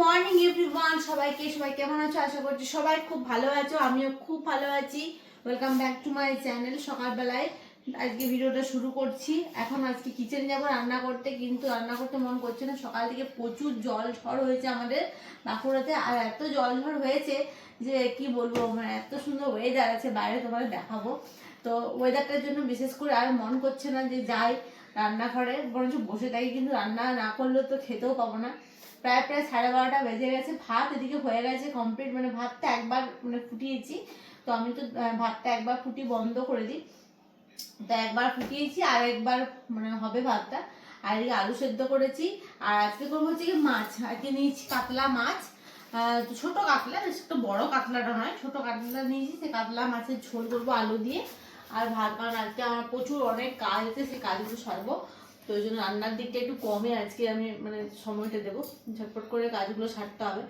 Morning everyone, সবাই কেমন আছো? আশা করছি সবাই খুব ভালো আছো, আমিও খুব ভালো আছি। Welcome back to my channel. সকালবেলায় আজকে ভিডিওটা শুরু করছি। এখন আজকে কিচেনে যাবো রান্না করতে, কিন্তু রান্না করতে মন করছে না। সকাল থেকে প্রচুর জল ঝড় হয়েছে আমাদের বাঁকুড়াতে, আর এত জল ঝড় হয়েছে যে কি বলবো, মানে এত সুন্দর ওয়েদার আছে বাইরে, তোমাদের দেখাবো। তো ওয়েদারটার জন্য বিশেষ করে আর মন করছে না যে যাই রান্নাঘরে, বরঞ্চ বসে থাকি। কিন্তু রান্না না করলেও তো খেতেও পাবো না। প্রায় 12:30 বেজে গেছে। ভাত এদিকে হয়ে গেছে কমপ্লিট, মানে ভাতটা একবার ফুটিয়েছি। তো আমি তো ভাতটা একবার ফুটি বন্ধ করে দিই, তো একবার ফুটিয়েছি আর একবার হবে ভাতটা। আর এদিকে আলু সেদ্ধ করেছি। আর আজকে করবো হচ্ছে কি মাছ। আজকে নিয়েছি কাতলা মাছ, ছোট কাতলা, একটু বড় কাতলাটা নয়, ছোট কাতলা নিয়েছি। সেই কাতলা মাছের ঝোল করবো আলু দিয়ে আর ভাত। কারণ আজকে আমার প্রচুর অনেক কাজ আছে, সেই কাজগুলো সারবো। তো ওই জন্য রান্নার দিকটা একটু কমই আজকে আমি সময়টা দেবো, ঝটপট করে কাজগুলো সারতে হবে।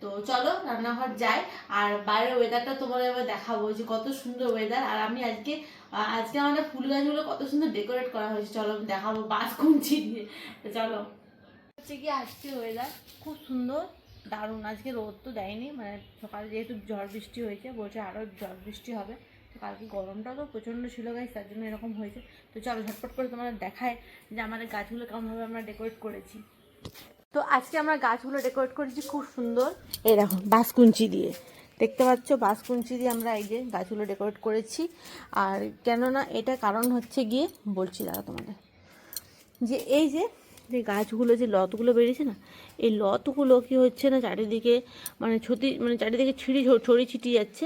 তো চলো রান্নাঘর যাই। আর বাইরের ওয়েদারটা তোমাদের এবার দেখাবো যে কত সুন্দর ওয়েদার। আর আমি আজকে আমাদের ফুল গাছগুলো কত সুন্দর ডেকোরেট করা হয়েছে, চলো আমি দেখাবো বাঁশকুঞ্চি দিয়ে। তো চলো, হচ্ছে কি আজকে ওয়েদার খুব সুন্দর, দারুণ। আজকে রোদ তো দেয়নি, সকালে যেহেতু ঝড় বৃষ্টি হয়েছে, বলছে আরও ঝড় বৃষ্টি হবে। তো কালকে গরমটা তো প্রচণ্ড ছিল গাইস, তার জন্য এরকম হয়েছে। তো চলো ঝটপট করে তোমাদের দেখায় যে আমাদের গাছগুলো কেমনভাবে আমরা ডেকোরেট করেছি। তো আজকে আমরা গাছগুলো ডেকোরেট করেছি খুব সুন্দর। এই দেখো বাঁশকুঞ্চি দিয়ে, দেখতে পাচ্ছ বাঁশকুঞ্চি দিয়ে আমরা এই যে গাছগুলো ডেকোরেট করেছি। আর কেননা এটা কারণ হচ্ছে গিয়ে বলছি দাঁড়া তোমাদের, যে এই যে গাছগুলো যে লতগুলো বেরিয়েছে না, এই লতগুলো কি হচ্ছে না চারিদিকে চারিদিকে ছড়িয়ে ছিটিয়ে যাচ্ছে।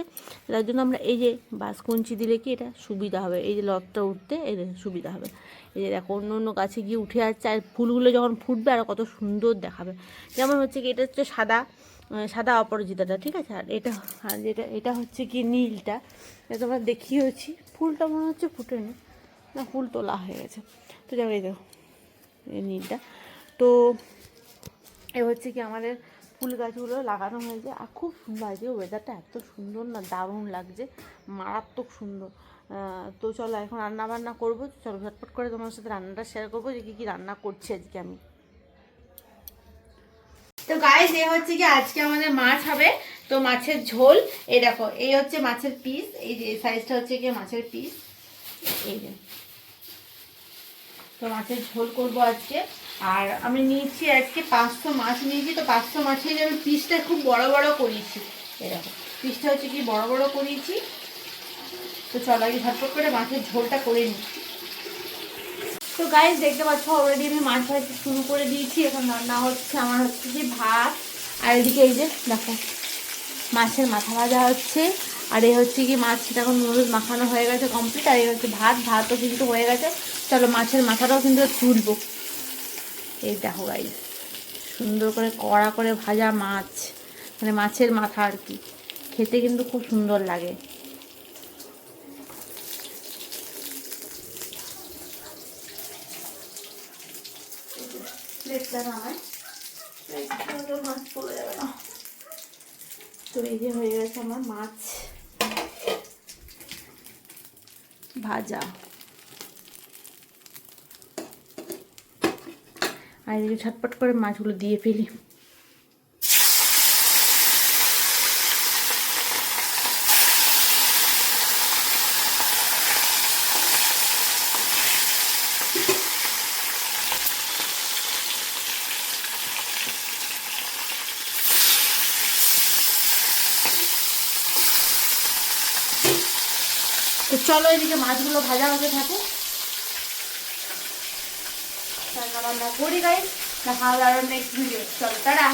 তার জন্য আমরা এই যে বাঁশকুঞ্চি দিলে কি এটা সুবিধা হবে, এই যে লতটা উঠতে এই সুবিধা হবে। এই যে দেখো অন্য অন্য গাছে গিয়ে উঠে যাচ্ছে, আর ফুলগুলো যখন ফুটবে আরও কত সুন্দর দেখাবে। যেমন হচ্ছে কি এটা হচ্ছে সাদা অপরাজিতাটা, ঠিক আছে। আর এটা হচ্ছে কি নীলটা, এটা তোমরা দেখিয়েছি। ফুলটা মনে হচ্ছে ফুটেনি, না ফুল তোলা হয়ে গেছে। তো যাবে এই দেখো এই নীলটা। তো এ হচ্ছে কি আমাদের ফুল গাছগুলো লাগানো হয়েছে। আর খুব সুন্দর লাগছে, ওয়েদারটা এত সুন্দর না, দারুণ লাগছে, মারাত্মক সুন্দর। তো চলো এখন রান্না বান্না করবো। চলো ঝটপট করে তোমার সাথে রান্নাটা শেয়ার করবো যে কী রান্না করছি আজকে আমি। তো গাইস এ হচ্ছে কি আজকে আমাদের মাছ হবে। তো মাছের ঝোল, এই দেখো এই হচ্ছে মাছের পিস, এই যে সাইজটা হচ্ছে কি মাছের পিস, এই যে। তো মাছের ঝোল করবো আজকে। আর আমি নিয়েছি আজকে 500 মাছ নিয়েছি। তো 500 মাছের আমি পিসটা খুব বড় বড় করিয়েছি, এরকম পিসটা হচ্ছে কি বড় বড় করিয়েছি। তো চলো আগে ঝটপট করে মাছের ঝোলটা করে নিই। তো গাইস দেখতে পাচ্ছ অলরেডি আমি মাছ ভাজতে শুরু করে দিয়েছি। এখন রান্না হচ্ছে আমার হচ্ছে কি ভাত, আর এদিকে এই যে দেখো মাছের মাথা ভাজা হচ্ছে। আর এই হচ্ছে কি মাছ এখন নুডলস মাখানো হয়ে গেছে কমপ্লিট। আর এই হচ্ছে ভাতও কিন্তু হয়ে গেছে। চলো মাছের মাথাটাও কিন্তু তুলবো। এই দেখো গাইস সুন্দর করে কড়া করে ভাজা মাছ, মাছের মাথা আর কি, খেতে কিন্তু খুব সুন্দর লাগে। মাছ পড়ে যাবে না। তো এই যে হয়ে গেছে আমার মাছ ভাজা। আর এদিকে ঝটপট করে মাছগুলো দিয়ে ফেলি। তো চলো এদিকে মাছগুলো ভাজা হতে থাকে, রান্না বান্না করি গাইস। দেখা হবে আরো নেক্সট ভিডিও। চলো টাটা।